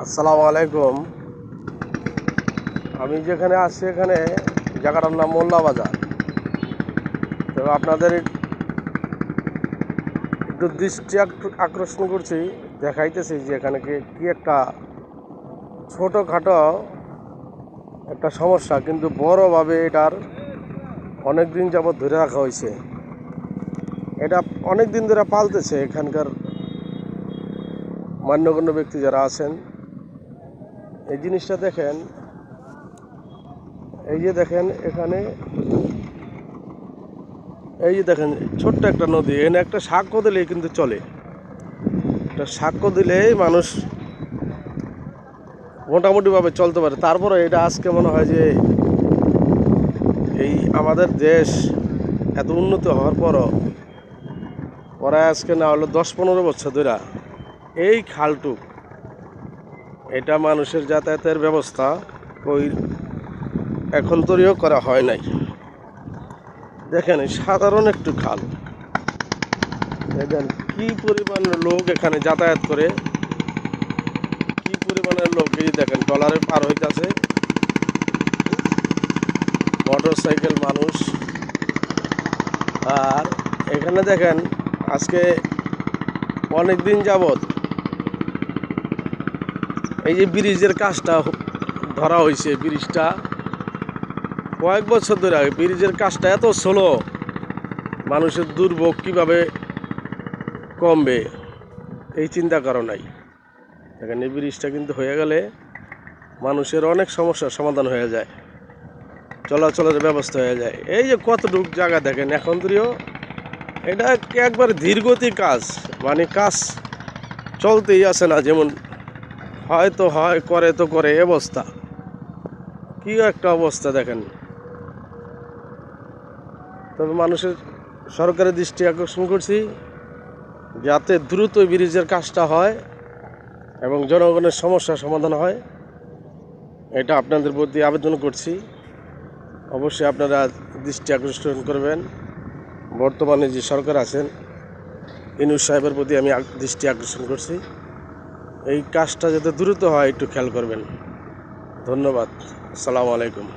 আসসালামু আলাইকুম। আমি যেখানে আছি এখানে জায়গাটার নাম মোল্লা বাজার। তো আপনাদের একটু দৃষ্টি আকর্ষণ করছি, দেখাইতেছি যে এখানে কি একটা ছোটোখাটো একটা সমস্যা, কিন্তু বড়োভাবে এটার অনেক দিন যাবৎ ধরে রাখা হয়েছে। এটা অনেক দিন ধরে পালতেছে এখানকার মান্যগণ্য ব্যক্তি যারা আছেন। এই জিনিসটা দেখেন, এই যে দেখেন এখানে, এই যে দেখেন ছোট্ট একটা নদী, এখানে একটা সাক্ষ্য দিলেই কিন্তু চলে। একটা সাক্ষ্য দিলেই মানুষ মোটামুটিভাবে চলতে পারে। তারপরে এটা আজকে মনে হয় যে এই আমাদের দেশ এত উন্নত হওয়ার পরও প্রায় আজকে না হলো 10-15 বছর ধরে এই খালটুক, এটা মানুষের যাতায়াতের ব্যবস্থা ওই এখন তৈরিও করা হয় নাই। দেখেন সাধারণ একটু খাল, দেখেন কি পরিমাণের লোক এখানে যাতায়াত করে, কি পরিমাণের লোক। এই দেখেন ট্রলারে পার হইতেছে, মোটর সাইকেল, মানুষ। আর এখানে দেখেন আজকে অনেক দিন যাবৎ এই যে ব্রিজের কাজটা ধরা হয়েছে, ব্রিজটা কয়েক বছর ধরে ব্রিজের কাজটা এত স্লো, মানুষের দুর্ভোগ কিভাবে কমবে এই চিন্তা করো নাই। দেখেন এই ব্রিজটা কিন্তু হয়ে গেলে মানুষের অনেক সমস্যার সমাধান হয়ে যায়, চলাচলের ব্যবস্থা হয়ে যায়। এই যে কতটুক জায়গা দেখেন এখন ধরেও এটা একবারে ধীরগতি কাজ, মানে কাজ চলতেই আসে না। যেমন হয়তো হয়, করে তো করে, অবস্থা কি একটা অবস্থা দেখেন। তবে মানুষের সরকারের দৃষ্টি আকর্ষণ করছি যাতে দ্রুত ব্রিজের কাজটা হয় এবং জনগণের সমস্যার সমাধান হয়, এটা আপনাদের প্রতি আবেদন করছি। অবশ্যই আপনারা দৃষ্টি আকর্ষণ করবেন। বর্তমানে যে সরকার আছেন ইউনূস সাহেবের প্রতি আমি দৃষ্টি আকর্ষণ করছি, এই কাজটা যাতে দ্রুত হয় একটু খেয়াল করবেন। ধন্যবাদ। আসসালামু আলাইকুম।